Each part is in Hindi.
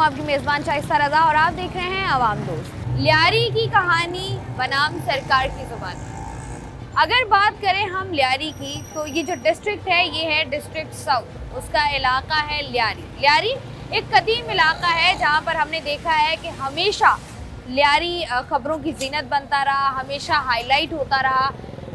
हूँ आपकी मेज़बान शाइस्ता रज़ा और आप देख रहे हैं आवाम दोस्त। लियारी की कहानी बनाम सरकार की ज़ुबान। अगर बात करें हम लियारी की तो ये जो डिस्ट्रिक्ट है ये है डिस्ट्रिक्ट साउथ, उसका इलाका है लियारी। लियारी एक कदीम इलाका है जहाँ पर हमने देखा है कि हमेशा लियारी खबरों की ज़ीनत बनता रहा, हमेशा हाईलाइट होता रहा।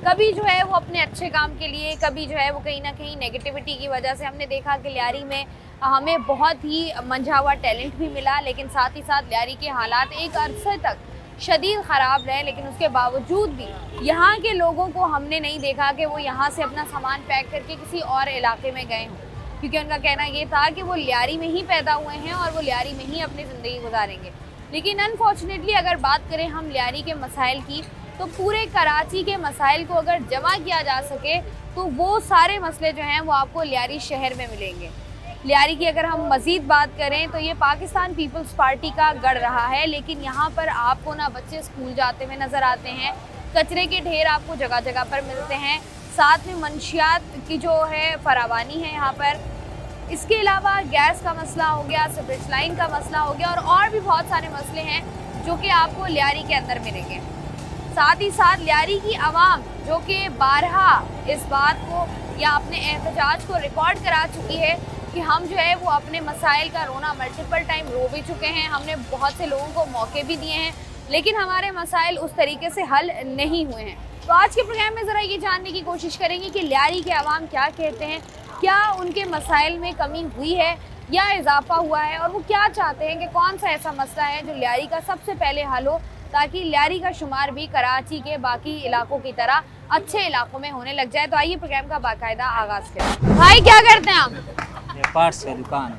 कभी जो है वो अपने अच्छे काम के लिए, कभी जो है वो कहीं ना कहीं नेगेटिविटी की वजह से हमने देखा कि लियारी में हमें बहुत ही मंझा हुआ टैलेंट भी मिला, लेकिन साथ ही साथ लियारी के हालात एक अरसे तक शदीद ख़राब रहे। लेकिन उसके बावजूद भी यहाँ के लोगों को हमने नहीं देखा कि वो यहाँ से अपना सामान पैक करके किसी और इलाके में गए हों, क्योंकि उनका कहना ये था कि वो लियारी में ही पैदा हुए हैं और वो लियारी में ही अपनी ज़िंदगी गुजारेंगे। लेकिन अनफॉर्चुनेटली अगर बात करें हम लियारी के मसाइल की, तो पूरे कराची के मसाइल को अगर जमा किया जा सके तो वो सारे मसले जो हैं वो आपको लियारी शहर में मिलेंगे। लियारी की अगर हम मज़ीद बात करें तो ये पाकिस्तान पीपल्स पार्टी का गढ़ रहा है, लेकिन यहाँ पर आपको ना बच्चे स्कूल जाते हुए नज़र आते हैं, कचरे के ढेर आपको जगह जगह पर मिलते हैं, साथ में मंशियात की जो है फरावानी है यहाँ पर। इसके अलावा गैस का मसला हो गया, सीवरेज लाइन का मसला हो गया और भी बहुत सारे मसले हैं जो कि आपको लियारी के अंदर मिलेंगे। साथ ही साथ लियारी की आवाम जो कि बारहा इस बात को या अपने एहतजाज को रिकॉर्ड करा चुकी है कि हम जो है वो अपने मसाइल का रोना मल्टीपल टाइम रो भी चुके हैं, हमने बहुत से लोगों को मौके भी दिए हैं, लेकिन हमारे मसाइल उस तरीके से हल नहीं हुए हैं। तो आज के प्रोग्राम में ज़रा ये जानने की कोशिश करेंगे कि लियारी के आवाम क्या कहते हैं, क्या उनके मसाइल में कमी हुई है या इजाफा हुआ है, और वो क्या चाहते हैं कि कौन सा ऐसा मसला है जो लियारी का सबसे पहले हल हो, ताकि लियारी का शुमार भी कराची के बाकी इलाकों की तरह अच्छे इलाकों में होने लग जाए। तो आइए प्रोग्राम का बाकायदा आगाज़ करें। भाई क्या करते हैं आप? पार्ट्स का दुकान।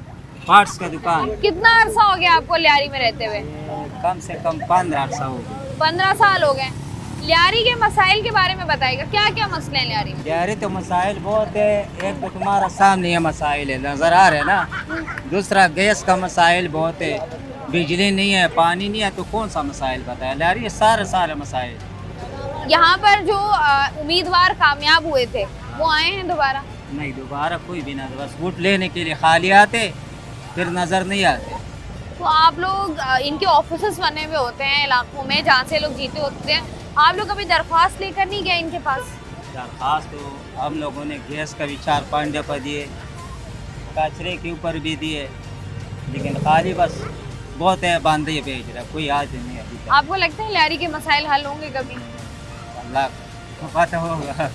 पार्ट्स का दुकान। कितना अरसा हो गया आपको लियारी में रहते हुए? कम से कम 15 अरसा हो गया। 15 साल हो गए। लियारी के मसाइल के बारे में बताइएगा, क्या क्या मसले हैं लियारी में? लियारी तो मसाइल बहुत है। एक तो तुम्हारा सामने ये मसाइल है, नज़र आ रहे हैं ना। दूसरा गैस का मसाइल बहुत है, बिजली नहीं है, पानी नहीं है, तो कौन सा मसाइल बताया? लियारी सारे मसाइल। यहाँ पर जो उम्मीदवार कामयाब हुए थे वो आए हैं दोबारा? नहीं, दोबारा कोई भी ना, बस वोट लेने के लिए खाली आते, फिर नज़र नहीं आते। तो आप लोग इनके ऑफिसेस बने हुए होते हैं इलाकों में जहाँ से लोग जीते होते हैं, आप लोग कभी दरख्वास्त लेकर नहीं गए इनके पास? दरख्वास्त तो हम लोगों ने गैस का भी 4-5 दफ़ा दिए, कचरे के ऊपर भी दिए, लेकिन खाली बस बहुत है बांधे भेज रहा, कोई आज नहीं अभी तक। आपको लगता है लियारी के मसाइल हल होंगे कभी? अल्लाह को पता होगा।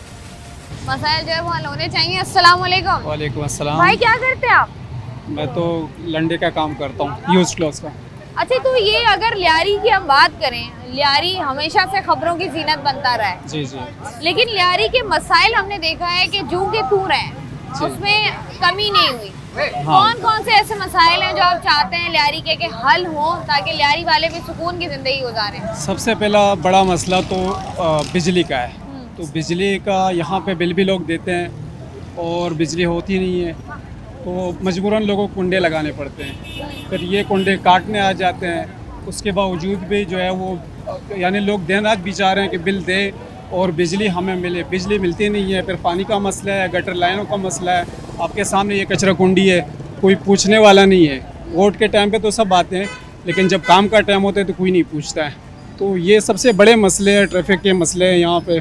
मसाइल जो है वो हल होने चाहिए। अस्सलाम वालेकुम। वालेकुम अस्सलाम। भाई क्या करते हैं आप? मैं तो लंडे का काम करता हूँ, यूज क्लॉथ का। अच्छा, तो ये अगर लियारी की हम बात करें, लियारी हमेशा से खबरों की जीनत बनता रहा है, जी जी। लेकिन लियारी के मसाइल हमने देखा है कि जूं के तू रहे हैं, उसमें कमी नहीं हुई। कौन कौन से ऐसे मसाइल हैं जो आप चाहते हैं लियारी के हल हों, ताकि लियारी वाले भी सुकून की ज़िंदगी गुजारें? सबसे पहला बड़ा मसला तो बिजली का है। तो बिजली का यहाँ पे बिल भी लोग देते हैं और बिजली होती नहीं है, तो मजबूरन लोगों को कुंडे लगाने पड़ते हैं। फिर ये कुंडे काटने आ जाते हैं, उसके बावजूद भी जो है वो यानी लोग दिन रात बिचा रहे हैं कि बिल दे और बिजली हमें मिले, बिजली मिलती नहीं है। फिर पानी का मसला है, गटर लाइनों का मसला है। आपके सामने ये कचरा कुंडी है, कोई पूछने वाला नहीं है। वोट के टाइम पे तो सब आते हैं, लेकिन जब काम का टाइम होता है तो कोई नहीं पूछता है। तो ये सबसे बड़े मसले हैं, ट्रैफिक के मसले हैं यहाँ पे।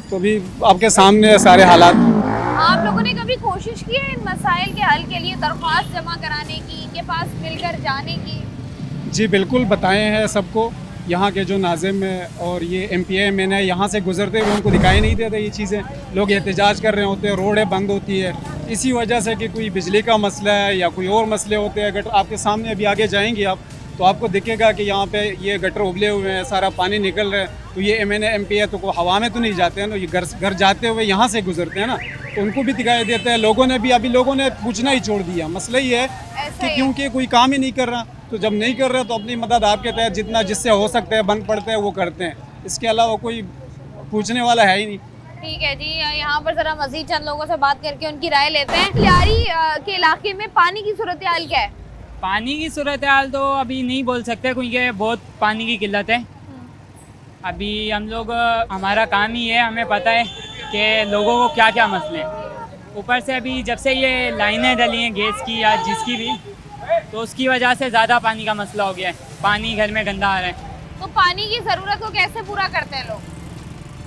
तो भी आपके सामने सारे हालात। आप लोगों ने कभी कोशिश की है इन मसाइल के हल के लिए दरख्वास्त जमा कराने की, इनके पास मिलकर जाने की? जी बिल्कुल, बताए हैं सबको। यहाँ के जो नाज़िम है और ये MPA मैंने यहाँ से गुजरते हुए उनको दिखाई नहीं देता ये चीज़ें। लोग एहतजाज कर रहे होते हैं, रोडें बंद होती है इसी वजह से कि कोई बिजली का मसला है या कोई और मसले होते हैं। गटर आपके सामने अभी आगे जाएंगे आप तो आपको दिखेगा कि यहाँ पे ये गटर उबले हुए हैं, सारा पानी निकल रहा है। तो ये MPA तो हवा में तो नहीं जाते हैं ना, ये घर जाते हुए यहाँ से गुजरते हैं ना, तो उनको भी दिखाई देता है। लोगों ने भी अभी पूछना ही छोड़ दिया। मसला ये है कि क्योंकि कोई काम ही नहीं कर रहा, तो जब नहीं कर रहे तो अपनी मदद आपके तहत जितना जिससे हो सकता है बंद पड़ते हैं वो करते हैं। इसके अलावा कोई पूछने वाला है ही नहीं। ठीक है जी, यहाँ पर जरा मजीद चंद लोगों से बात करके उनकी राय लेते हैं। लियारी के इलाके में पानी की सूरत हाल क्या है? पानी की सूरत हाल तो अभी नहीं बोल सकते, क्योंकि बहुत पानी की किल्लत है। अभी हम लोग, हमारा काम ही है, हमें पता है कि लोगों को क्या क्या मसले हैं। ऊपर से अभी जब से ये लाइनें डली हैं गैस की या जिसकी भी, तो उसकी वजह से ज़्यादा पानी का मसला हो गया है, पानी घर में गंदा आ रहा है। तो पानी की ज़रूरत को कैसे पूरा करते हैं लोग?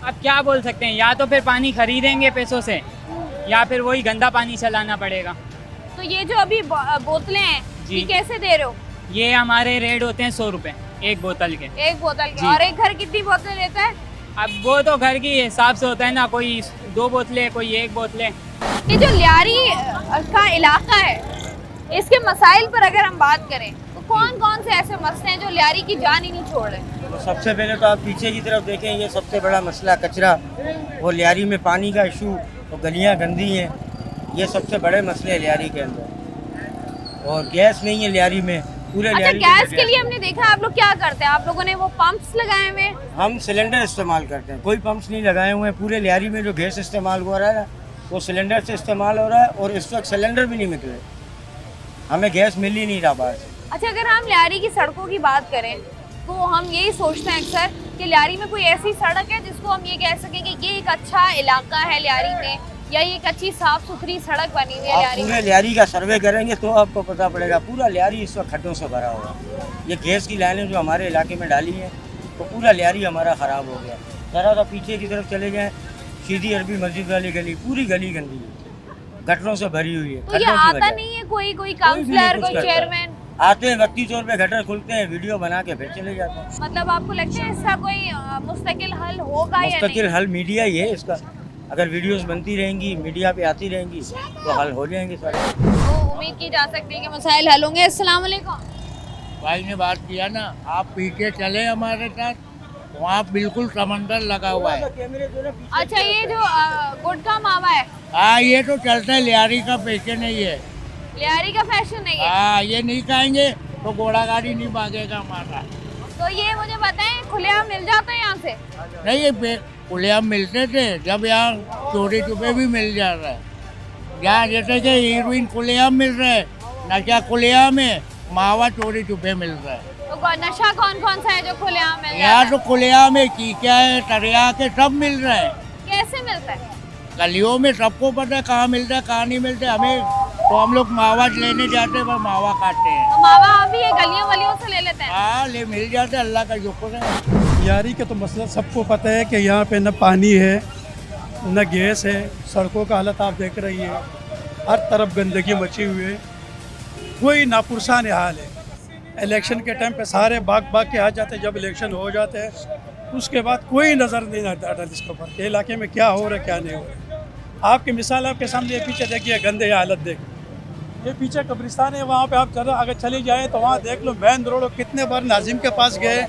अब क्या बोल सकते हैं, या तो फिर पानी खरीदेंगे पैसों से या फिर वही गंदा पानी चलाना पड़ेगा। तो ये जो अभी बोतलें हैं जी। ये कैसे दे रहे हो? ये हमारे रेट होते हैं 100 रुपये एक बोतल के। एक बोतल के। जी। और एक घर कितनी बोतलें लेता है? अब वो तो घर की हिसाब से होता है ना, कोई 2 बोतलें कोई 1 बोतलें। ये जो लियारी का इलाका है इसके मसाइल पर अगर हम बात करें तो कौन कौन से ऐसे मसले हैं जो लियारी की जान ही नहीं छोड़ रहे? तो सबसे पहले तो आप पीछे की तरफ देखें, ये सबसे बड़ा मसला कचरा और लियारी में पानी का इशू, तो गलियां गंदी हैं, ये सबसे बड़े मसले हैं लियारी के अंदर। और गैस नहीं है लियारी में, पूरे अच्छा, लियारी गैस के लिए हमने देखा आप लोग क्या करते हैं, आप लोगों ने वो पंप्स लगाए हुए हैं। हम सिलेंडर इस्तेमाल करते हैं, कोई पंप्स नहीं लगाए हुए हैं। पूरे लियारी में जो गैस इस्तेमाल हो रहा है वो सिलेंडर से इस्तेमाल हो रहा है, और इस वक्त सिलेंडर भी नहीं निकले, हमें गैस मिल ही नहीं रहा बाहर से। अच्छा, अगर हम लियारी की सड़कों की बात करें तो हम यही सोचते हैं अक्सर कि लियारी में कोई ऐसी सड़क है जिसको हम ये कह सकें कि ये एक अच्छा इलाका है लियारी में, या ये एक अच्छी साफ सुथरी सड़क बनी हुई है आप लियारी पूरे में। लियारी का सर्वे करेंगे तो आपको पता पड़ेगा, पूरा लियारी इस वक्त खड्डों से भरा हुआ है। ये गैस की लाइनें जो हमारे इलाके में डाली हैं तो पूरा लियारी हमारा ख़राब हो गया। ज़रा सा पीछे की तरफ चले जाएँ, सीधी अरबी मस्जिद वाली गली, पूरी गली गंदी है, गटरों से भरी हुई है। तो ये खड्डों की आता वजह। नहीं है कोई भी नहीं काउंसलर, कुछ कोई करता। चेयरमैन? आते हैं वक्ती तौर पे, गटर खुलते हैं, वीडियो बना के फिर चले जाते हैं। मतलब आपको लगता है इसका कोई मुस्तकिल हल होगा या नहीं? मुस्तकिल हल मीडिया ही है इसका, अगर वीडियोस बनती रहेंगी, मीडिया पे आती रहेंगी तो हल हो जाएंगे सारे। तो उम्मीद की जा सकती है कि मसाइल हल होंगे। अस्सलाम वालेकुम। भाई ने बात किया ना, आप पीछे चले हमारे साथ, वहाँ बिल्कुल समंदर लगा हुआ है। अच्छा, ये जो गुटखा मावा है, हाँ, ये तो चलता है, लियारी का पैसे नहीं है। लियारी का फैशन नहीं है। हाँ, ये नहीं खाएंगे तो घोड़ा गाड़ी नहीं भागेगा हमारा। तो ये मुझे बताएं, खुलेआम मिल जाता है यहाँ से? नहीं, ये खुलेआम मिलते थे, जब यहाँ चोरी छुपे भी मिल जा रहा है। यहाँ जैसे कि हीरोइन खुलेआम मिल रहा है, नशा खुलेआम है, मावा चोरी छुपे मिल रहा है। तो नशा कौन कौन सा है जो खुलेआम मिल जाता यहाँ है? तो खुलेआम है, कीकिया है, तरिया के सब मिल रहा है। कैसे मिलता है? गलियों में सबको पता है कहाँ मिलता है कहाँ नहीं मिलता। हमें तो हम लोग मावा लेने जाते हैं, बस मावा खाते हैं। तो मावा हम भी ये गलियों वलियों से ले लेते हैं। हाँ, ले मिल जाते हैं, अल्लाह का शुक्र है। लियारी का तो मसला सबको पता है कि यहाँ पे न पानी है न गैस है। सड़कों का हालत आप देख रही है, हर तरफ गंदगी मची हुई है, कोई नापुरसान हाल है। इलेक्शन के टाइम पे सारे भाग के आ जाते हैं, जब इलेक्शन हो जाते हैं उसके बाद कोई नज़र नहीं आता इसके ऊपर कि इलाके में क्या हो रहा है क्या नहीं हो रहा। आपकी मिसाल आपके सामने, ये पीछे देखिए गंदे हालत देख, ये पीछे कब्रिस्तान है, वहाँ पे आप अगर चले जाएँ तो वहाँ देख लो मेन रोड। कितने बार नाजिम के पास गए,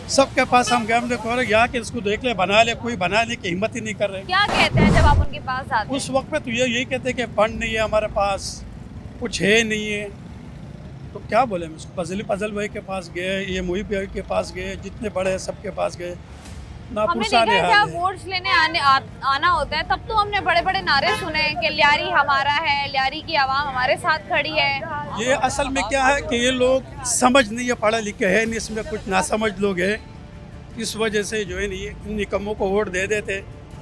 सबके पास हम गए, हमने कहा यहाँ के इसको देख ले, बना ले, कोई बनाने की हिम्मत ही नहीं कर रहे। क्या कहते हैं जब आप उनके पास जाते हैं? उस वक्त पे तो यही कहते हैं कि फंड नहीं है हमारे पास, कुछ है नहीं है। तो क्या बोले हम उसको, फजल भाई के पास गए, ये मुहिब भाई के पास गए, जितने बड़े हैं सबके पास गए, हमने देखा है जब वोट्स लेने आना होता है तब तो हमने बड़े बड़े नारे सुने हैं कि लियारी हमारा है, लियारी की आवाम हमारे साथ खड़ी है। ये असल में क्या है कि ये लोग समझ नहीं है, पढ़े लिखे है नहीं, इसमें कुछ नासमझ लोग हैं। इस वजह से जो है नहीं इन निकम्मों को वोट दे देते,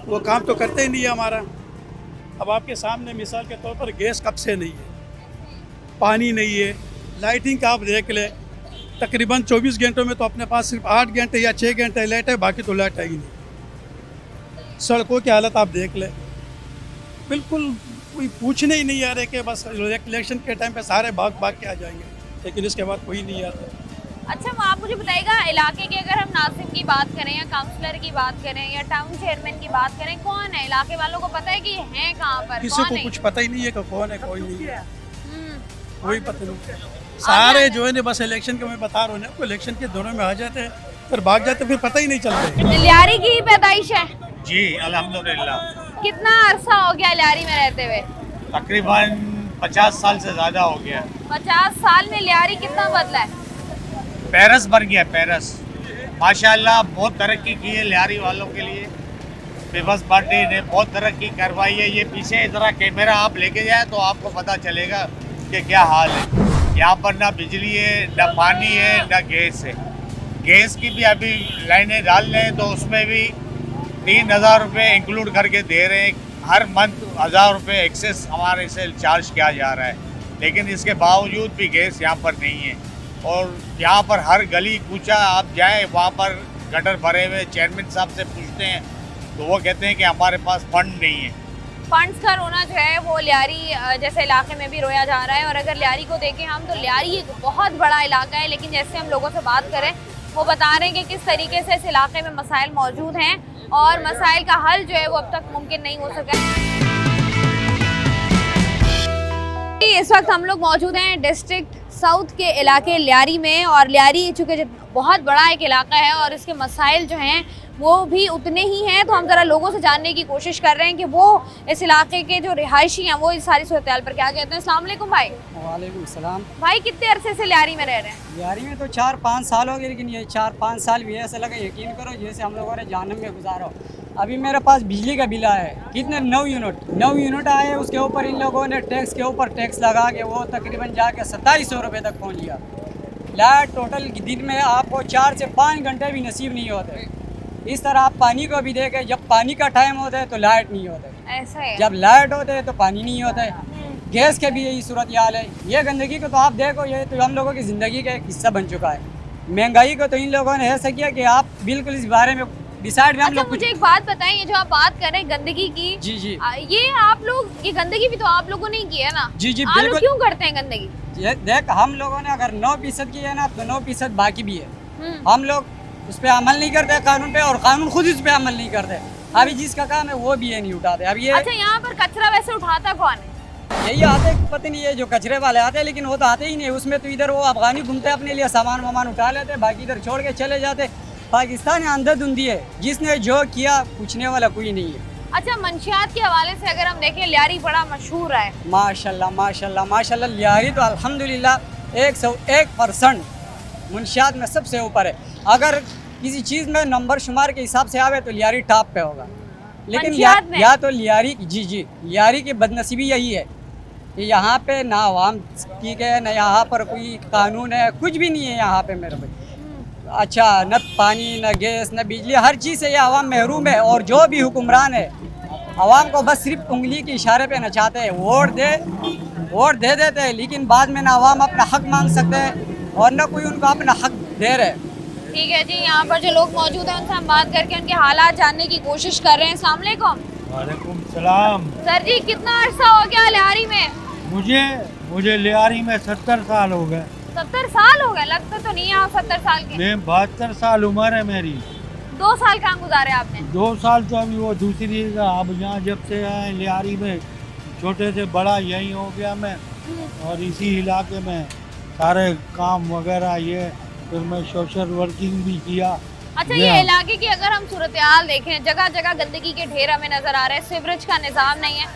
वो काम तो करते ही नहीं है हमारा। अब आपके सामने मिसाल के तौर पर गैस कब से नहीं है, पानी नहीं है, लाइटिंग का आप देख ले, तकरीबन 24 घंटों में तो अपने पास सिर्फ 8 घंटे या 6 घंटे लाइट है, बाकी तो लाइट है ही नहीं। सड़कों की हालत आप देख ले, बिल्कुल कोई पूछने ही नहीं आ रहे कि बस इलेक्शन के टाइम पे सारे भाग के आ जाएंगे, लेकिन इसके बाद कोई नहीं आता। अच्छा, आप मुझे बताइएगा इलाके की, अगर हम नासिम की बात करें या काउंसलर की बात करें या टाउन चेयरमैन की बात करें, कौन है इलाके वालों को पता है कि हैं कहाँ पर? किसी कौन को है? कुछ पता ही नहीं है कि कौन है कोई नहीं है, कोई पता नहीं। सारे सारे जो है ना बस इलेक्शन के, मैं बता रहा हूँ ना, इलेक्शन के दौरान में आ जाते हैं फिर भाग जाते, फिर पता ही नहीं चलता। लियारी की पैदाइश है? जी अल्हम्दुलिल्लाह, कितना अरसा हो गया लियारी में रहते हुए? तकरीबन 50 साल से ज़्यादा हो गया। 50 साल में लियारी कितना बदला है? पेरिस बन गया, पेरिस। माशाल्लाह बहुत तरक्की की है लियारी वालों के लिए। पीपल्स पार्टी ने बहुत तरक्की करवाई है। ये पीछे ज़रा कैमरा आप लेके जाए तो आपको पता चलेगा कि क्या हाल है। यहाँ पर ना बिजली है, ना पानी है, ना गैस है। गैस की भी अभी लाइनें डाल रहे हैं तो उसमें भी 3000 रुपये इंक्लूड करके दे रहे हैं। हर मंथ 1000 रुपये एक्सेस हमारे से चार्ज किया जा रहा है। लेकिन इसके बावजूद भी गैस यहाँ पर नहीं है। और यहाँ पर हर गली कूचा आप जाए वहाँ पर गटर भरे हुए, चेयरमैन साहब से पूछते हैं तो वो कहते हैं कि हमारे पास फंड नहीं है। फंड्स का रोना जो है वो लियारी जैसे इलाके में भी रोया जा रहा है। और अगर लियारी को देखें हम तो लियारी एक बहुत बड़ा इलाका है, लेकिन जैसे हम लोगों से बात करें वो बता रहे हैं कि किस तरीके से इस इलाके में मसाइल मौजूद हैं और मसाइल का हल जो है वो अब तक मुमकिन नहीं हो सका है। इस वक्त हम लोग मौजूद हैं डिस्ट्रिक्ट साउथ के इलाके लियारी में, और लियारी चूँकि बहुत बड़ा एक इलाका है और इसके मसाइल जो हैं वो भी उतने ही हैं। तो हम ज़रा लोगों से जानने की कोशिश कर रहे हैं कि वो इस इलाके के जो रिहायशी हैं वो इस सारी सूरत पर क्या कहते हैं। अस्सलाम वालेकुम भाई। वालेकुम सलाम। भाई कितने अरसे से लियारी में रह रहे हैं? लियारी में तो 4-5 साल हो गए, लेकिन ये 4-5 साल भी ऐसा लगा यकीन करो जैसे हम लोगों ने जहन्नम में गुजारा हो। अभी मेरे पास बिजली का बिल आया है, कितने 9 यूनिट आए। उसके ऊपर इन लोगों ने टैक्स के ऊपर टैक्स लगा के वो तकरीबन जाके 2700 रुपये तक पहुँच गया। लाइट टोटल दिन में आपको 4 से 5 घंटे भी नसीब नहीं होते। इस तरह आप पानी को भी देखें, जब पानी का टाइम होता है तो लाइट नहीं होता है, ऐसा है। जब लाइट होते है तो पानी नहीं होता है। गैस के भी यही सूरत हाल है। ये गंदगी को तो आप देखो, ये तो हम लोगों की ज़िंदगी का एक हिस्सा बन चुका है। महंगाई को तो इन लोगों ने ऐसा किया कि आप बिल्कुल इस बारे में डिसाइड में हम अच्छा लोग मुझे एक बात बताएं, ये जो आप बात कर रहे हैं गंदगी की, जी जी ये आप लोग, ये गंदगी भी तो आप लोगों ने ही की है ना? जी जी आप लोग बिल्कुल। क्यों करते हैं गंदगी? ये देख, हम लोगों ने अगर 9% की है ना तो 9% बाकी भी है। हम लोग उस पर अमल नहीं करते कानून पे, और कानून खुद उस पर अमल नहीं करते। अभी जिसका काम है वो भी ये नहीं उठाते। अब ये अच्छा यहाँ पर कचरा वैसे उठाता कौन है? यही आते, पता नहीं, ये जो कचरे वाले आते हैं, लेकिन वो तो आते ही नहीं। उसमें तो इधर वो अफगानी घूमते अपने लिए सामान वामान उठा लेते, बाकी इधर छोड़ के चले जाते। पाकिस्तान अंधाधुंधी है, जिसने जो किया पूछने वाला कोई नहीं है। अच्छा मंशियात के हवाले से अगर हम देखें लियारी बड़ा मशहूर है। माशाल्लाह माशाल्लाह माशाल्लाह, लियारी तो अल्हम्दुलिल्लाह 101% मुंशियात में सबसे ऊपर है। अगर किसी चीज़ में नंबर शुमार के हिसाब से आवे तो लियारी टॉप पे होगा। लेकिन मंशियात में? या तो लियारी, जी जी, लियारी की बदनसीबी यही है कि यहाँ पे ना आवाम ठीक है, ना यहाँ पर कोई कानून है, कुछ भी नहीं है यहाँ पे मेरे भाई। अच्छा, न पानी, न गैस, न बिजली, हर चीज़ से ये आवाम महरूम है। और जो भी हुक्मरान है आवाम को बस सिर्फ उंगली के इशारे पे नचाते हैं। वोट दे देते हैं, लेकिन बाद में ना आवाम अपना हक मांग सकते हैं और न कोई उनको अपना हक दे रहे। ठीक है जी, यहाँ पर जो लोग मौजूद हैं उनसे हम बात करके उनके हालात जानने की कोशिश कर रहे हैं। अस्सलाम वालेकुम। वालेकुम सलाम। सर जी कितना अरसा हो गया लियारी में? मुझे लियारी में 70 साल हो गए। 70 साल हो गए? लगता तो नहीं है आप 70 साल के। मैं 72 साल उम्र है मेरी। 2 साल कहाँ गुजारे आपने? 2 साल तो अभी वो दूसरी जगह, अब यहाँ जब से आए लियारी में छोटे से बड़ा यहीं हो गया मैं, और इसी इलाके में सारे काम वगैरह ये, फिर मैं सोशल वर्किंग भी किया। अच्छा ये इलाके की अगर हम सूरत हाल देखें, जगह जगह गंदगी के ढेर हमें नजर आ रहे हैं, सीवरेज का निज़ाम नहीं है,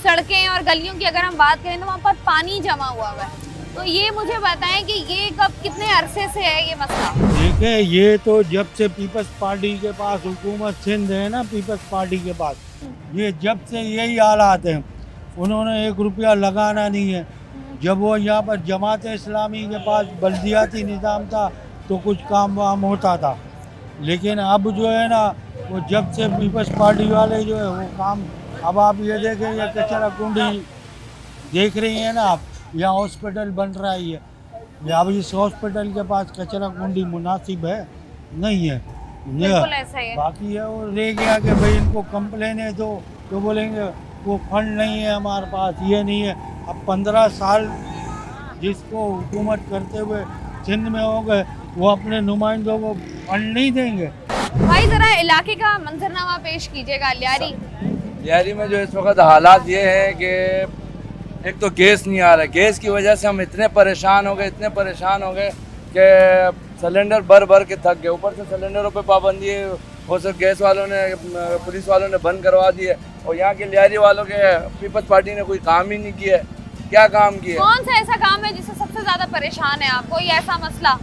सड़कें और गलियों की अगर हम बात करें तो वहाँ पर पानी जमा हुआ है। तो ये मुझे बताएं कि ये कब, कितने अरसे से है ये मसला? देखिए, ये तो जब से पीपल्स पार्टी के पास हुकूमत सिंध है ना, पीपल्स पार्टी के पास, ये जब से यही हालात हैं। उन्होंने 1 रुपया लगाना नहीं है। जब वो यहाँ पर जमात इस्लामी के पास बल्दियाती निज़ाम था तो कुछ काम वाम होता था, लेकिन अब जो है ना, वो जब से पीपल्स पार्टी वाले जो है वो काम, अब आप ये देखें, ये कचरा कुंडी देख रही हैं ना आप, यहाँ हॉस्पिटल बन रहा है ये, अब इस हॉस्पिटल के पास कचरा कुंडी मुनासिब है नहीं है। बिल्कुल ऐसा ही है। बाकी है वो रह गया कि भाई इनको कंप्लेन है तो बोलेंगे वो फंड नहीं है हमारे पास, ये नहीं है। अब 15 साल जिसको हुकूमत करते हुए सिंध में हो गए, वो अपने नुमाइंदों को फंड नहीं देंगे। भाई जरा इलाके का मंजरनामा पेश कीजिएगा। लियारी में जो इस वक्त हालात ये हैं कि एक तो गैस नहीं आ रहा है। गैस की वजह से हम इतने परेशान हो गए कि सिलेंडर भर के थक गए। ऊपर से सिलेंडरों पे पाबंदी है, वो सब गैस वालों ने, पुलिस वालों ने बंद करवा दिए, और यहाँ के लियारी वालों के पीपल्स पार्टी ने कोई काम ही नहीं किया। क्या काम किया? कौन सा ऐसा काम है जिससे सबसे ज्यादा परेशान है आप? कोई ऐसा मसला?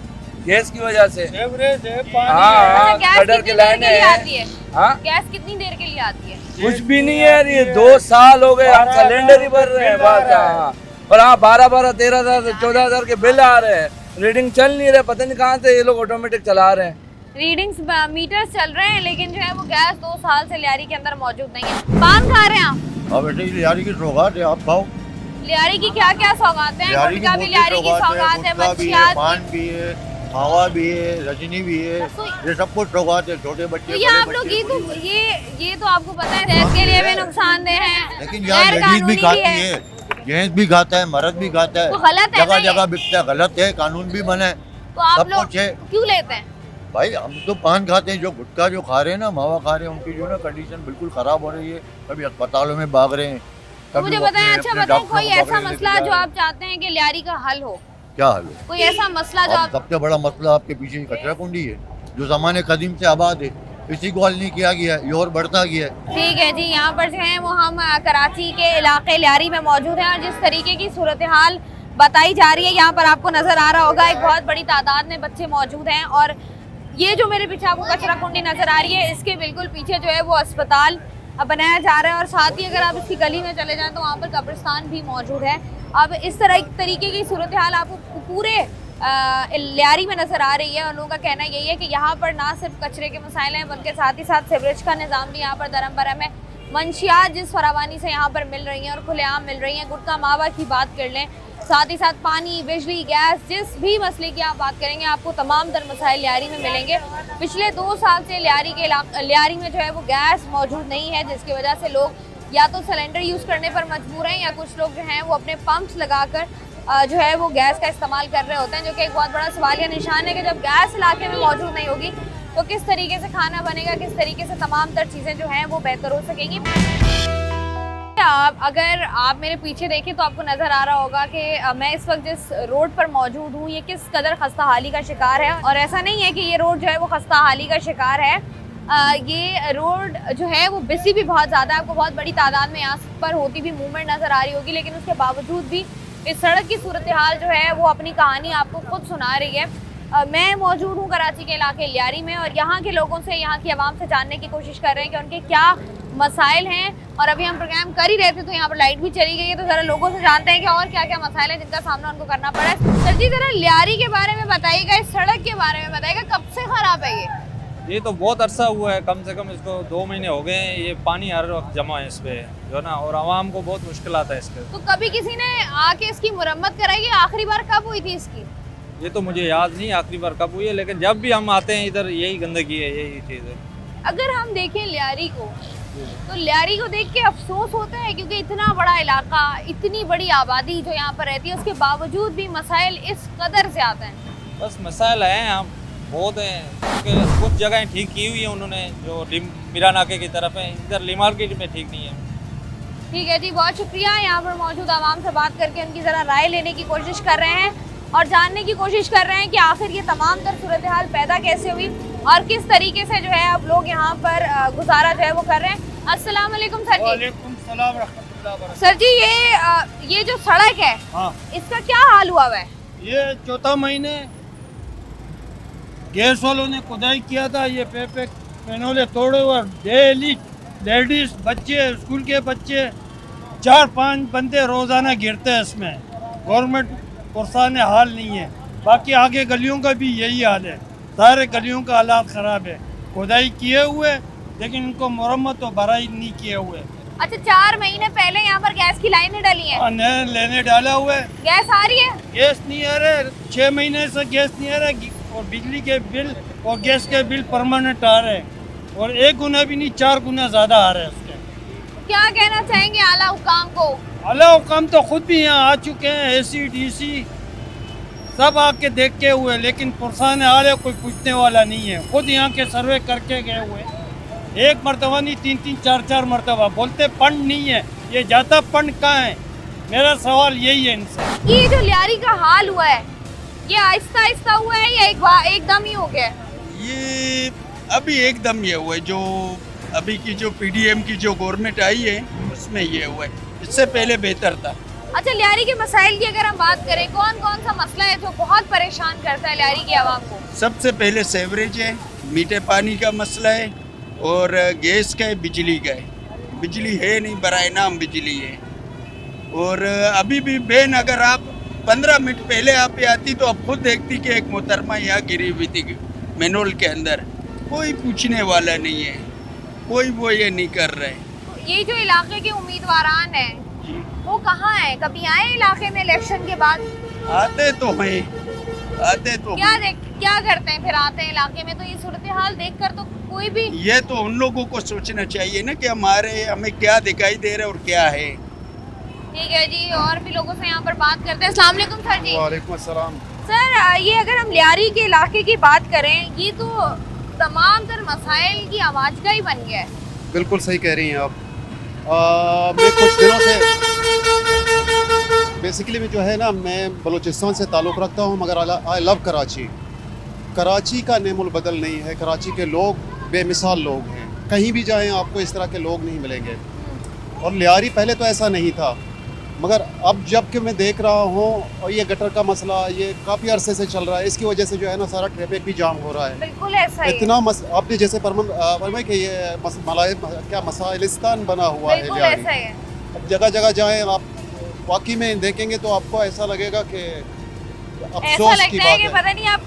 गैस की वजह से। एवरेज है, हाँ, गैस कटर कितनी की देर के लिए लाइनें आती है? हाँ, गैस कितनी देर के लिए आती है? कुछ भी नहीं है यार, ये 2 साल हो गए हम सिलेंडर ही भर रहे हैं बस। हाँ, और हाँ 12,000, 13,000, 14,000 के बिल आ रहे हैं, रीडिंग चल नहीं रहे, पता नहीं कहाँ से ये लोग ऑटोमेटिक चला रहे हैं। रीडिंग्स मीटर्स चल रहे हैं, लेकिन जो है वो गैस 2 साल से लियारी के अंदर मौजूद नहीं है। पान खा रहे हैं आप? हाँ बेटे, लियारी की सौगात है, आप खाओ। लियारी की क्या क्या सौगातें हैं? गुटका भी लियारी की सौगात है, मच्छियात पान भी है, मावा भी है, रजनी भी है, तो ये सब कुछ सौगात है, छोटे बच्चे तो ये आप लोग ये तो आपको पता है सेहत के लिए भी नुकसानदेह है, लेकिन यहाँ गैर लेडीज भी कानूनी खाती भी है। है, जेंट्स भी खाता है, मर्द भी खाता है, तो गलत है ना जगह ये? जगह बिकता है, गलत है, कानून भी बना है, तो आप सब लोग कुछ है। क्यों लेते हैं? भाई हम तो पान खाते हैं, जो गुटखा जो खा रहे हैं ना, मावा खा रहे हैं, उनकी जो ना कंडीशन बिल्कुल खराब हो रही है, कभी अस्पतालों में भाग रहे हैं। तो कभी मुझे वो बताएं, अपने- अच्छा अपने बताएं, डॉक्टरों कोई को ऐसा पकड़ने मसला लेके जो जा आप चाहते हैं कि लियारी का हल हो? रहे हैं। क्या हाल है? कोई ऐसा मसला जो अब आप सबसे बड़ा मसला आपके पीछे ही कचरा कुंडी है, जो जमाने कदीम से आबाद है, इसी को हल नहीं किया गया है, ये और बढ़ता गया है। ठीक है जी, यहाँ पर जो है वो हम कराची के इलाके लियारी में मौजूद हैं और जिस तरीके की सूरत हाल बताई जा रही है, यहाँ पर आपको नज़र आ रहा होगा एक बहुत बड़ी तादाद में बच्चे मौजूद हैं और ये जो मेरे पीछे आपको कचरा कुंडी नज़र आ रही है, इसके बिल्कुल पीछे जो है वो अस्पताल बनाया जा रहा है और साथ ही अगर आप इसकी गली में चले जाएं तो वहाँ पर कब्रिस्तान भी मौजूद है। अब इस तरीके की सूरत हाल आपको पूरे लियारी में नज़र आ रही है और लोगों का कहना यही है कि यहाँ पर ना सिर्फ कचरे के मसाइल हैं बल्कि साथ ही साथ सीवरेज का निज़ाम भी यहाँ पर दरम बरम है। मंशियात जिस फरावानी से यहाँ पर मिल रही हैं और खुलेआम मिल रही हैं, गुटखा मावा की बात कर लें, साथ ही साथ पानी, बिजली, गैस, जिस भी मसले की आप बात करेंगे आपको तमाम तर मसाइल लियारी में मिलेंगे। पिछले 2 साल से लियारी में जो है वो गैस मौजूद नहीं है, जिसकी वजह से लोग या तो सिलेंडर यूज़ करने पर मजबूर हैं या कुछ लोग जो हैं वो अपने पंप्स लगाकर जो है वो गैस का इस्तेमाल कर रहे होते हैं, जो कि एक बहुत बड़ा सवालिया निशान है कि जब गैस इलाके में मौजूद नहीं होगी तो किस तरीके से खाना बनेगा, किस तरीके से तमाम तर चीज़ें जो हैं वो बेहतर हो सकेंगी। अगर आप मेरे पीछे देखें तो आपको नज़र आ रहा होगा कि मैं इस वक्त जिस रोड पर मौजूद हूँ ये किस कदर खस्ता हाली का शिकार है और ऐसा नहीं है कि ये रोड जो है वो खस्ता हाली का शिकार है। ये रोड जो है वो बिजी भी बहुत ज़्यादा है, आपको बहुत बड़ी तादाद में यहाँ पर होती भी मूवमेंट नज़र आ रही होगी, लेकिन उसके बावजूद भी इस सड़क की सूरत हाल जो है वो अपनी कहानी आपको खुद सुना रही है। मैं मौजूद हूँ कराची के इलाके लियारी में और यहाँ के लोगों से, यहाँ की आवाम से जानने की कोशिश कर रहे हैं कि उनके क्या मसाइल हैं। और अभी हम प्रोग्राम कर ही रहे थे तो यहाँ पर लाइट भी चली गई है, तो ज़रा लोगों से जानते हैं कि और क्या क्या मसाइल हैं जिनका सामना उनको करना पड़ा है। सर जी ज़रा लियारी के बारे में बताइएगा, इस सड़क के बारे में बताइएगा, कब से ख़राब है ये तो बहुत अरसा हुआ है, कम से कम इसको 2 महीने हो गए हैं, ये पानी हर वक्त जमा है इस पे जो ना, और आवाम को बहुत मुश्किल आता है इस पे। तो कभी किसी ने आके इसकी मुरम्मत कराई है? आखिरी बार कब हुई थी इसकी? ये तो मुझे याद नहीं आखिरी बार कब हुई है, लेकिन जब भी हम आते हैं इधर यही गंदगी है, यही चीज़ है। अगर हम देखें लियारी को तो लियारी को देख के अफसोस होता है क्योंकि इतना बड़ा इलाका, इतनी बड़ी आबादी जो यहाँ पर रहती है, उसके बावजूद भी मसाइल इस कदर से आते हैं। बस मसाइल हैं यहाँ बहुत हैं, क्योंकि कुछ जगहें ठीक की हुई हैं उन्होंने जो मीरा नाके की तरफ है, इधर ली मार्केट में ठीक नहीं है। ठीक है जी, बहुत शुक्रिया। यहाँ पर मौजूद आवाम से बात करके उनकी ज़रा राय लेने की कोशिश कर रहे हैं और जानने की कोशिश कर रहे हैं कि आखिर ये तमाम तर सूरत हाल पैदा कैसे हुई और किस तरीके से जो है अब लोग यहाँ पर गुजारा जो है वो कर रहे हैं। अस्सलाम वालेकुम सर जी। वालेकुम सलाम रहमतुल्लाह व सर जी, ये जो सड़क है हाँ, इसका क्या हाल हुआ है? ये 4था महीने गैस वालों ने खुदाई किया था, ये पे पैनोले तोड़े हुए, डेली लेडीज, बच्चे, स्कूल के बच्चे 4-5 बंदे रोज़ाना गिरते हैं इसमें। गवर्नमेंट पुरसान हाल नहीं है। बाकी आगे गलियों का भी यही हाल है, सारे गलियों का हालात ख़राब है, खुदाई किए हुए लेकिन इनको मरम्मत और भराई नहीं किए हुए। अच्छा, 4 महीने पहले यहाँ पर गैस की लाइनें डली हैं। नए लेने डाला हुआ है, गैस आ रही है? गैस नहीं आ रहा है, 6 महीने से गैस नहीं आ रहा है और बिजली के बिल और गैस के बिल परमानेंट आ रहे हैं और 1 गुना भी नहीं 4 गुना ज़्यादा आ रहे हैं उसके। क्या कहना चाहेंगे आला हुकाम को? आला हुकाम तो खुद भी यहाँ आ चुके हैं, AC DC सब आके देख के हुए, लेकिन पुरसान हाल है, कोई पूछने वाला नहीं है। खुद यहाँ के सर्वे करके गए हुए, 1 मरतबा नहीं 3-3 4-4 मरतबा, बोलते फंड नहीं है, ये जाता फंड कहाँ है? मेरा सवाल यही है इनसे। ये जो लियारी का हाल हुआ है ये आहिस्ता आहिस्ता हुआ है या एकदम ही हो गया? ये अभी एकदम ये हुआ है, जो अभी की जो PDM की जो गवर्नमेंट आई है उसमें ये हुआ है, इससे पहले बेहतर था। अच्छा, लियारी के मसाइल की अगर हम बात करें, कौन कौन सा मसला है जो बहुत परेशान करता है लियारी की आवाम को? सबसे पहले सेवरेज है, मीठे पानी का मसला है और गैस का है, बिजली का है। बिजली है नहीं, बराए नाम बिजली है। और अभी भी बेन अगर आप 15 मिनट पहले आप आती तो आप खुद देखती कि एक मोहतरमा यहाँ गिरी हुई थी मैनुअल के अंदर, कोई पूछने वाला नहीं है, कोई वो ये नहीं कर रहे। ये जो इलाके के उम्मीदवारान हैं वो कहाँ है? कभी आए इलाके में इलेक्शन के बाद? आते तो हैं, आते तो हैं। क्या करते हैं फिर आते हैं इलाके में? तो ये सूरत हाल देखकर तो कोई भी ये तो उन लोगों को सोचना चाहिए ना कि हमें क्या दिखाई दे रहा है और क्या है। ठीक है जी, और भी लोगों से यहाँ पर बात करते हैं। अस्सलाम वालेकुम सर जी। वालेकुम अस्सलाम। सर ये अगर हम लियारी के इलाके की बात करें, ये तो तमाम तर मसाइल की आवाज़ का ही बन गया है। बिल्कुल सही कह रही हैं आप। मैं कुछ दिनों से बेसिकली में जो है ना, मैं बलूचिस्तान से ताल्लुक़ रखता हूँ, मगर आई लव कराची। कराची का नेमुल बदल नहीं है। कराची के लोग बेमिसाल लोग हैं, कहीं भी जाएं आपको इस तरह के लोग नहीं मिलेंगे। और लियारी पहले तो ऐसा नहीं था, मगर अब जब कि मैं देख रहा हूँ, और ये गटर का मसला ये काफ़ी अरसे से चल रहा है, इसकी वजह से जो है ना सारा ट्रैफिक भी जाम हो रहा है। बिल्कुल ऐसा ही इतना आपने जैसे फरमाया कि ये मसाइलिस्तान बना हुआ है बिल्कुल लियारी। ऐसा ही है। अब जगह जगह जाएं आप, वाकई में देखेंगे तो आपको ऐसा लगेगा कि ऐसा अफसोस की लगता है बात कि है। पता नहीं आप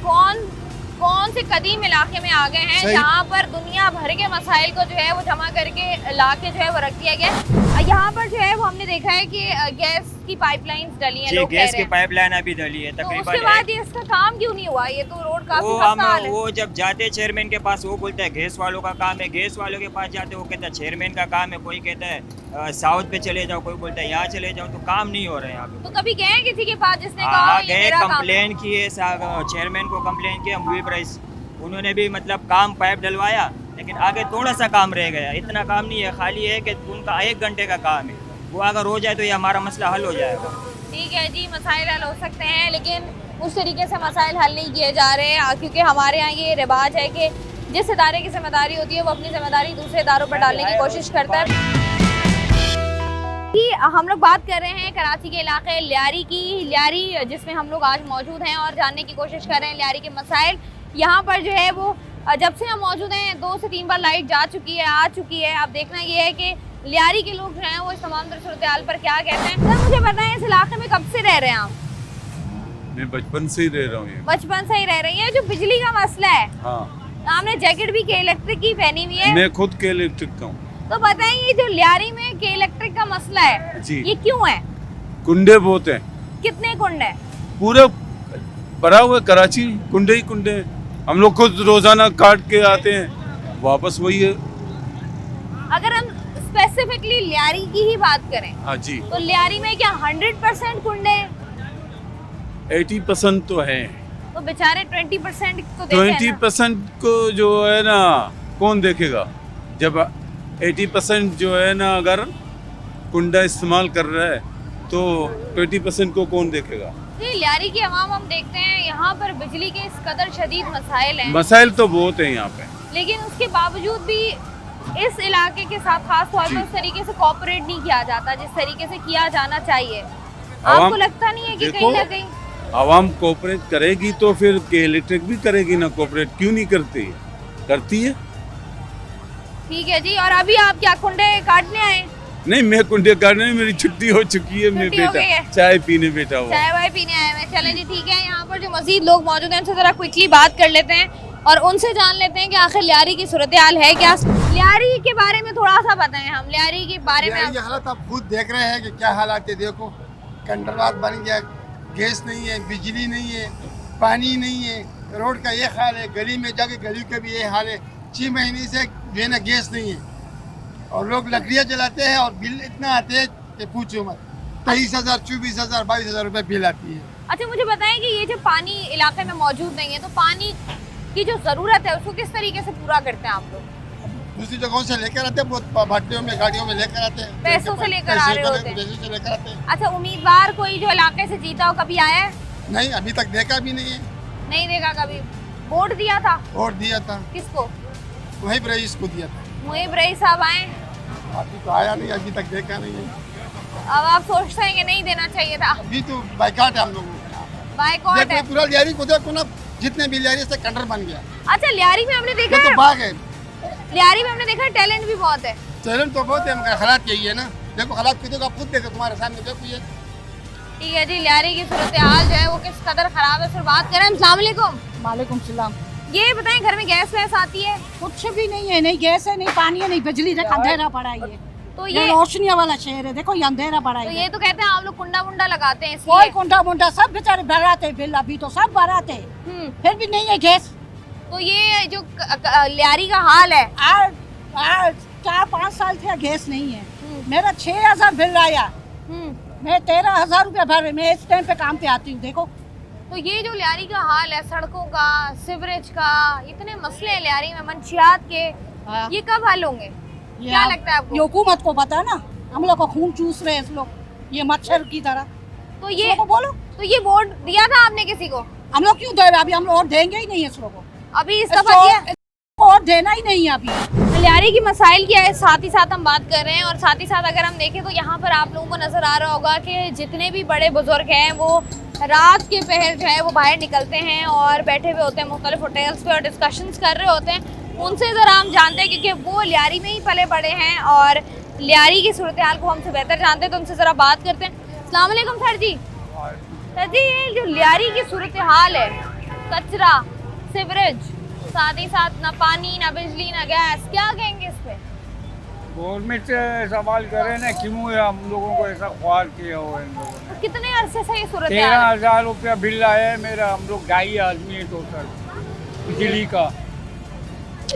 कौन से कदीम इलाके में आ गए हैं, सही। जहाँ पर दुनिया भर के मसाइल को जो है वो जमा करके ला के जो है वो रख दिया गया। यहाँ पर जो है वो हमने देखा है कि गैस की पाइपलाइंस डली हैं, लोग कह गैस रहे की हैं। पाइपलाइन अभी डली है तो तकरीबन। उसके बाद ये इसका काम क्यों नहीं हुआ? ये तो रोड काफी वो खस्ता हाल है। वो जब जाते चेयरमैन के पास वो बोलता है गैस वालों का काम है, गैस वालों के पास जाते वो कहता है चेयरमैन का काम है, कोई कहता है साउथ पे चले जाओ, कोई बोलता है यहाँ चले जाओ, तो काम नहीं हो रहे हैं यहाँ पे। तो कभी गए किसी के पास जिसने कहा हाँ ये गए, मेरा काम है? कंप्लेन किए, चेयरमैन को कंप्लेन किया, मुबीब रईस, उन्होंने भी मतलब काम पाइप डलवाया, लेकिन आगे थोड़ा सा काम रह गया। इतना काम नहीं है, खाली है कि उनका 1 घंटे का काम है, वो अगर हो जाए तो ये हमारा मसला हल हो जाएगा। ठीक है जी, मसाइल हल हो सकते हैं, लेकिन उस तरीके से मसाइल हल नहीं किए जा रहे हैं, क्योंकि हमारे यहाँ ये रिवाज है कि जिस इदारे की जिम्मेदारी होती है वो अपनी जिम्मेदारी दूसरे इदारों पर डालने की कोशिश करता है। हम लोग बात कर रहे हैं कराची के इलाके लियारी की, लियारी जिसमें हम लोग आज मौजूद हैं और जानने की कोशिश कर रहे हैं लियारी के मसाइल। यहाँ पर जो है वो जब से हम मौजूद हैं 2 से 3 बार लाइट जा चुकी है, आ चुकी है। अब देखना ये है कि लियारी के लोग जो हैं वो इस तमाम तरह सूरत हाल पर क्या कहते हैं। सर मुझे बताएं, इस इलाके में कब से रह रहे हैं आप? मैं बचपन से ही रह रहा हूँ। बचपन से ही रह रही है। जो बिजली का मसला है, हाँ, आपने जैकेट भी के इलेक्ट्रिक की पहनी हुई है। मैं खुद के इलेक्ट्रिक का हूँ। तो बताइए जो लियारी में के इलेक्ट्रिक का मसला है जी, ये क्यों है? कुंडे बहुत हैं, कितने कुंड है? पूरा भरा हुआ कराची कुंडे ही कुंडे हैं। हम लोग खुद रोजाना काट के आते हैं, वापस वही है। अगर हम स्पेसिफिकली लियारी की ही बात करें, हाँ जी, तो लियारी में क्या 100% कुंडे हैं? 80% तो है, तो बेचारे 20% को देखें ना। 20% को जो है ना कौन देखेगा? जब 80% जो है ना अगर कुंडा इस्तेमाल कर रहा है तो 20% को कौन देखेगा? जी, लियारी की आवाम हम देखते हैं यहाँ पर बिजली के इस कदर शदीद मसाइल हैं, मसाइल तो बहुत हैं यहाँ पे, लेकिन उसके बावजूद भी इस इलाके के साथ खास तौर पर उस तरीके से कोऑपरेट नहीं किया जाता जिस तरीके से किया जाना चाहिए। आपको लगता नहीं है कि कहीं ना कहीं आवाम कोऑपरेट करेगी तो फिर के इलेक्ट्रिक भी करेगी ना कोऑपरेट? क्यों नहीं करती है? करती है। ठीक है जी, और अभी आप क्या कुंडे काटने आए? नहीं, मैं कुंडे काटने नहीं, मेरी छुट्टी हो चुकी है। मैं छुट्टी हो गई है? बेटा चाय पीने बैठा हुआ। चाय वाय पीने आए हैं। चले जी ठीक है, यहाँ पर जो मजीद लोग मौजूद हैं उनसे जरा क्विकली बात कर लेते हैं और उनसे जान लेते हैं कि आखिर लियारी की सूरत हाल है क्या। लियारी के बारे में थोड़ा सा बताएं, हम लियारी के बारे में। ये हालत आप खुद देख रहे हैं कि क्या हालात है। देखो कंट्रोल बन गया, गैस नहीं है, बिजली नहीं है, पानी नहीं है, रोड का ये हाल है, गली में जाके गली का भी ये हाल है। 6 महीने से जो है ना गैस नहीं है और लोग लकड़ियाँ जलाते हैं और बिल इतना आते हैं कि पूछो मत। 23,000, 24,000, 22,000 रुपये बिल आती है। अच्छा मुझे बताएं कि ये जो पानी इलाके में मौजूद नहीं है, तो पानी की जो ज़रूरत है उसको किस तरीके से पूरा करते हैं आप लोग? दूसरी जगहों से लेकर आते हैं, बहुत भट्टियों में गाड़ियों में लेकर आते हैं, पैसों से लेकर आ रहे होते हैं। पैसों से लेकर आते हैं। अच्छा, उम्मीदवार कोई जो इलाके से जीता हो कभी आया है? नहीं, अभी तक देखा भी नहीं है। नहीं देखा कभी? वोट दिया था? वोट दिया था। किसको? मुहिब रईस को दिया था। मुहिब रईस साहब आए? अभी तो आया नहीं, अभी तक देखा नहीं है। अब आप सोचते हैं कि नहीं देना चाहिए था? अभी तो बाइकाट है हम लोगों का। बाइकाट है पूरा लियारी को। देखो ना, जितने भी लियारी से कंडर बन गया। अच्छा, लियारी में हमने देखा है, तो बाग है लियारी में, हमने देखा है टैलेंट भी बहुत है। टैलेंट तो बहुत है, मगर हालात यही है ना। देखो हालात कितने आप खुद देखो, तुम्हारे सामने देखो ये। ठीक है जी, लियारी की सूरत हाल जो है वो किस कदर खराब है, फिर बात करें। अस्सलाम वालेकुम। वालेकुम सलाम। ये बताएं, घर में गैस वैस आती है? कुछ भी नहीं है, नहीं गैस है, नहीं पानी है, नहीं बिजली, अंधेरा पड़ा है। तो ये रोशनी वाला शहर है, देखो ये अंधेरा पड़ा तो है। ये तो कहते हैं आप लोग कुंडा मुंडा लगाते हैं कोई इसलिए। कुंडा मुंडा सब बेचारे भराते बिल, अभी तो सब भराते फिर भी नहीं है गैस। तो ये जो लियारी का हाल है, 4-5 साल से गैस नहीं है। मेरा 6,000 बिल आया, मैं 13,000 रुपया भर, मैं इस टाइम पे काम पे आती हूँ। देखो तो ये जो लियारी का हाल है, सड़कों का, सिवरेज का, इतने मसले हैं लियारी में, मंशियात के, ये कब हल होंगे? क्या लगता है आपको? ये हुकूमत को पता है ना, हम लोग को खून चूस रहे हैं इस लोग, ये मच्छर की तरह। तो ये बोलो, तो ये वोट दिया था आपने किसी को? हम लोग क्यों दे रहे? अभी हम लोग और देंगे ही नहीं है इस लोग को। अभी इस दफा दिया और देना ही नहीं है अभी। लियारी की मसाइल क्या है, साथ ही साथ हम बात कर रहे हैं। और साथ ही साथ अगर हम देखें तो यहाँ पर आप लोगों को नजर आ रहा होगा कि जितने भी बड़े बुजुर्ग हैं वो रात के पहर जो है वो बाहर निकलते हैं और बैठे हुए होते हैं मुख्तलिफ होटल्स पे और डिस्कशंस कर रहे होते हैं। उनसे ज़रा हम जानते हैं क्योंकि वो लियारी में ही पले बड़े हैं और लियारी की सूरत हाल को हमसे बेहतर जानते हैं, तो उनसे ज़रा बात करते हैं। अस्सलाम वालेकुम सर जी। सर जी, ये जो लियारी की सूरत हाल है, कचरा, सिवरेज, साथ ही साथ ना पानी, ना बिजली, ना गैस, क्या कहेंगे इस पे? गवर्नमेंट से सवाल करें ना, क्यों हम लोगों को ऐसा ख्वार किया हुआ है इन लोगों ने। तो कितने अरसे से ये सूरत हाल है? 13,000 रुपया बिल आया है मेरा, हम लोग 2.5 आदमी है टोटल बिजली का,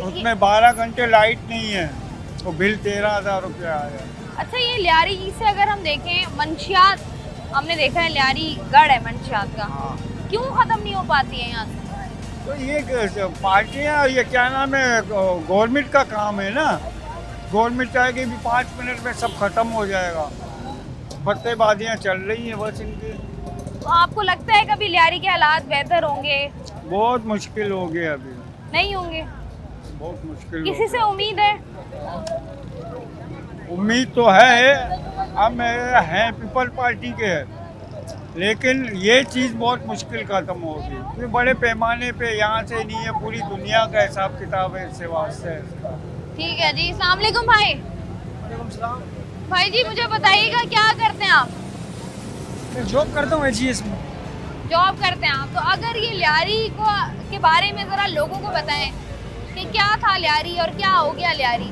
उसमें 12 घंटे लाइट नहीं है, तो बिल 13,000 रुपया आया। अच्छा, ये लियारी से अगर हम देखें, मंशियात हमने देखा है लियारी गढ़ है मंशियात का, क्यों ख़त्म नहीं हो पाती है यहाँ से? तो ये पार्टियाँ, ये क्या नाम है, गवर्नमेंट का काम है ना, गवर्नमेंट चाहेगी भी 5 मिनट में सब खत्म हो जाएगा, बत्तेबाजियाँ चल रही हैं बस इनकी। तो आपको लगता है कभी लियारी के हालात बेहतर होंगे? बहुत मुश्किल हो गए अभी, नहीं होंगे, बहुत मुश्किल। किसी से उम्मीद है? उम्मीद तो है, हम हैं पीपल पार्टी के, लेकिन ये चीज़ बहुत मुश्किल ख़त्म होगी। ये बड़े पैमाने पे यहाँ से नहीं है, पूरी दुनिया का हिसाब किताब है इससे वास्ते। ठीक है जी। अस्सलाम वालेकुम भाई। भाई जी, मुझे बताइएगा क्या करते हैं आप? मैं जॉब करता हूँ एजीएस में। जॉब करते हैं आप, तो अगर ये लियारी को के बारे में ज़रा लोगों को बताएं कि क्या था लियारी और क्या हो गया लियारी?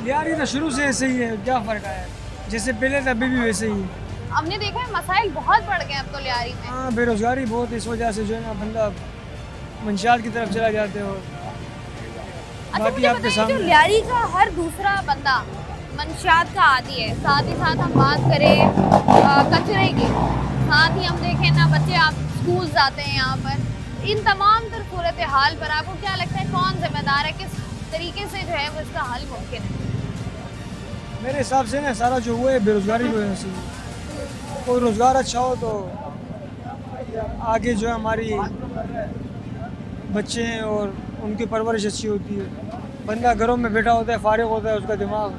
लियारी तो शुरू से ऐसे ही है, क्या फ़र्क आया, जैसे पहले था अभी भी वैसे ही है। हमने देखा है मसाइल बहुत बढ़ गए अब तो लियारी में। हाँ, बेरोज़गारी बहुत है, इस वजह से जो है ना बंदा मंशियात की तरफ चला जाते हैं। और अच्छा, बाकी मुझे आपके बताइए, जो सामने लियारी का हर दूसरा बंदा मंशियात का आदी है, साथ ही साथ हम बात करें कचरे की, साथ ही हम देखें ना बच्चे आप स्कूल जाते हैं यहाँ पर, इन तमाम तर सूरत हाल पर आपको क्या लगता है कौन जिम्मेदार है, किस तरीके से जो है वो इसका हल मुमकिन है? मेरे हिसाब से ना सारा जो हुआ है बेरोज़गारी की वजह से। कोई रोज़गार अच्छा हो तो आगे जो है हमारी बच्चे हैं और उनकी परवरिश अच्छी होती है। बंदा घरों में बैठा होता है, फारिग होता है, उसका दिमाग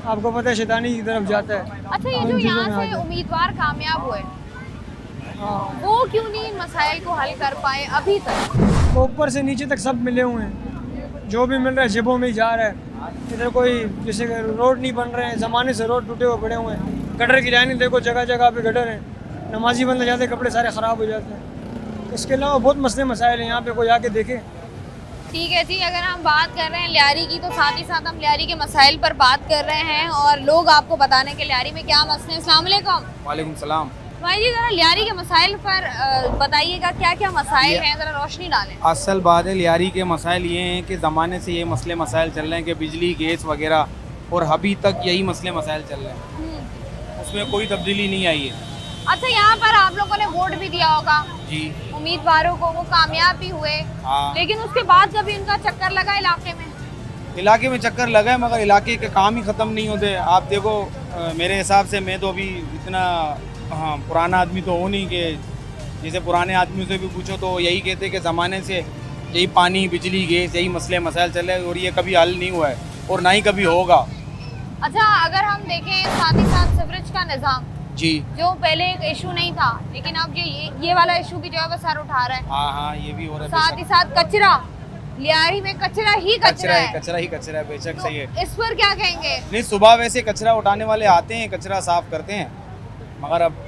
आपको पता है शैतानी की तरफ जाता है। अच्छा, ये जो यहाँ से उम्मीदवार कामयाब हुए, वो क्यों नहीं इन मसाइल को हल कर पाए अभी तक? तो ऊपर से नीचे तक सब मिले हुए हैं, जो भी मिल रहा है जेबों में ही जा रहा है। इधर कोई जैसे रोड नहीं बन रहे हैं, ज़माने से रोड टूटे हुए पड़े हुए हैं, गटर की लाइनें देखो, जगह जगह पे गटर है, नमाजी बंद जाते कपड़े सारे ख़राब हो जाते हैं। इसके अलावा बहुत मसले मसाइल हैं, यहाँ पे कोई आके देखे। ठीक है जी, अगर हम बात कर रहे हैं लियारी की, तो साथ ही साथ हम लियारी के मसाइल पर बात कर रहे हैं और लोग आपको बताने के लियारी में क्या मसले हैं। अस्सलाम वालेकुम। वालेकुम सलाम। भाई जी, ज़रा लियारी के मसाइल पर बताइएगा क्या क्या मसाइल हैं, ज़रा रोशनी डालें। असल बात है, लियारी के मसाइल ये हैं कि ज़माने से ये मसले मसाइल चल रहे हैं कि बिजली, गैस वगैरह, और अभी तक यही मसले मसाइल चल रहे हैं, उसमें कोई तब्दीली नहीं आई है। अच्छा, यहाँ पर आप लोगों ने वोट भी दिया होगा जी, उम्मीदवारों को, वो कामयाब भी हुए, हाँ। लेकिन उसके बाद कभी उनका चक्कर लगा इलाके में? इलाके में चक्कर लगा है, मगर इलाके के काम ही ख़त्म नहीं होते। आप देखो, मेरे हिसाब से, मैं तो अभी इतना पुराना आदमी तो हो नहीं, कि जैसे पुराने आदमियों से भी पूछो तो यही कहते कि ज़माने से यही पानी, बिजली, गैस, यही मसले मसाइल चल रहे हैं और ये कभी हल नहीं हुआ है और ना ही कभी होगा। अच्छा, अगर हम देखें साथ ही साथ सिवरेज का निज़ाम जी, जो पहले एक इशू नहीं था, लेकिन अब ये वाला इशू भी जो है वो सर उठा रहा है। हाँ हाँ, ये भी हो रहा है। साथ ही साथ कचरा, लियारी में कचरा ही कचरा है, कचरा ही कचरा है, बेशक सही है। इस पर क्या कहेंगे? नहीं, सुबह वैसे कचरा उठाने वाले आते हैं, कचरा साफ करते हैं, मगर अब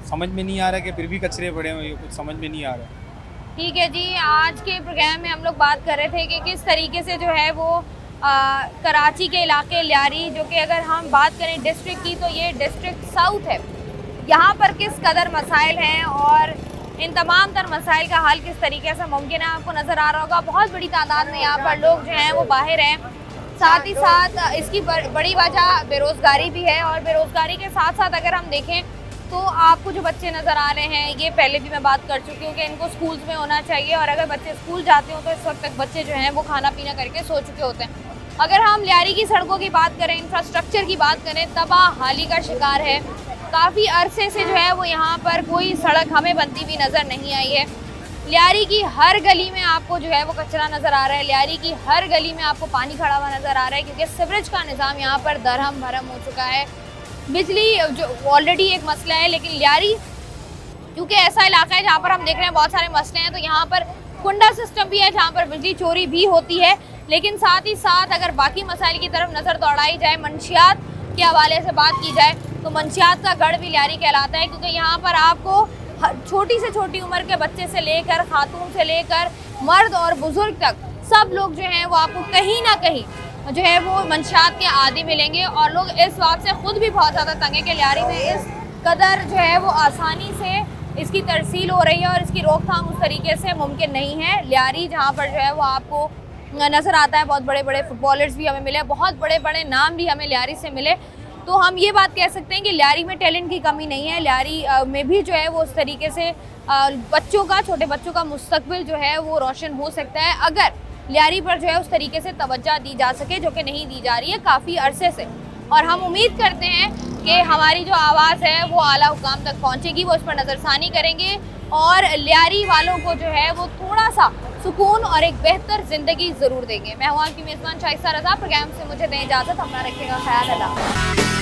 समझ में नहीं आ रहा कि फिर भी कचरे पड़े हुए, कुछ समझ में नहीं आ रहा। ठीक है जी, आज के प्रोग्राम में हम लोग बात कर रहे थे कि किस तरीके से जो है वो कराची के इलाके लियारी, जो कि अगर हम बात करें डिस्ट्रिक्ट की तो ये डिस्ट्रिक्ट साउथ है। यहाँ पर किस कदर मसाइल हैं और इन तमाम तर मसाइल का हल किस तरीके से मुमकिन है, आपको नज़र आ रहा होगा। बहुत बड़ी तादाद में यहाँ पर लोग जो हैं वो बाहर हैं। साथ ही साथ इसकी बड़ी वजह बेरोज़गारी भी है, और बेरोज़गारी के साथ साथ अगर हम देखें तो आपको जो बच्चे नज़र आ रहे हैं, ये पहले भी मैं बात कर चुकी हूँ कि इनको स्कूल्स में होना चाहिए, और अगर बच्चे स्कूल जाते हो तो इस वक्त तक बच्चे जो हैं वो खाना पीना करके सो चुके होते हैं। अगर हम लियारी की सड़कों की बात करें, इंफ्रास्ट्रक्चर की बात करें, तबाहाली का शिकार है। काफ़ी अरसे से जो है वो यहाँ पर कोई सड़क हमें बनती हुई नज़र नहीं आई है। लियारी की हर गली में आपको जो है वो कचरा नज़र आ रहा है। लियारी की हर गली में आपको पानी खड़ा हुआ नज़र आ रहा है, क्योंकि सीवरेज का निज़ाम यहाँ पर दरहम भरम हो चुका है। बिजली जो ऑलरेडी एक मसला है, लेकिन लियारी क्योंकि ऐसा इलाका है जहाँ पर हम देख रहे हैं बहुत सारे मसले हैं, तो यहाँ पर कुंडा सिस्टम भी है जहाँ पर बिजली चोरी भी होती है। लेकिन साथ ही साथ अगर बाकी मसाइल की तरफ नज़र दौड़ाई जाए, मंशियात के हवाले से बात की जाए, तो मंशियात का गढ़ भी लियारी कहलाता है, क्योंकि यहाँ पर आपको छोटी से छोटी उम्र के बच्चे से लेकर खातून से लेकर मर्द और बुजुर्ग तक सब लोग जो हैं वो आपको कहीं ना कहीं जो है वो मंशियात के आदी मिलेंगे। और लोग इस बात से ख़ुद भी बहुत ज़्यादा तंग है कि लियारी में इस कदर जो है वो आसानी से इसकी तरसील हो रही है और इसकी रोकथाम उस तरीके से मुमकिन नहीं है। लियारी जहाँ पर जो है वो आपको नज़र आता है, बहुत बड़े बड़े फुटबॉलर्स भी हमें मिले, बहुत बड़े बड़े नाम भी हमें लियारी से मिले। तो हम ये बात कह सकते हैं कि लियारी में टैलेंट की कमी नहीं है। लियारी में भी जो है वो उस तरीके से बच्चों का, छोटे बच्चों का मुस्तकबिल जो है वो रोशन हो सकता है, अगर लियारी पर जो है उस तरीके से तवज्जो दी जा सके, जो कि नहीं दी जा रही है काफ़ी अरसे से। और हम उम्मीद करते हैं कि हमारी जो आवाज़ है वो आला हुकाम तक पहुँचेगी, वो इस पर नज़रसानी करेंगे और लियारी वालों को जो है वो थोड़ा सा सुकून और एक बेहतर ज़िंदगी ज़रूर देंगे। मैं हूँ आपकी मेज़बान शाइस्ता रज़ा। प्रोग्राम से मुझे दें इजाज़त, अपना रखिएगा ख्याल। अल्लाह।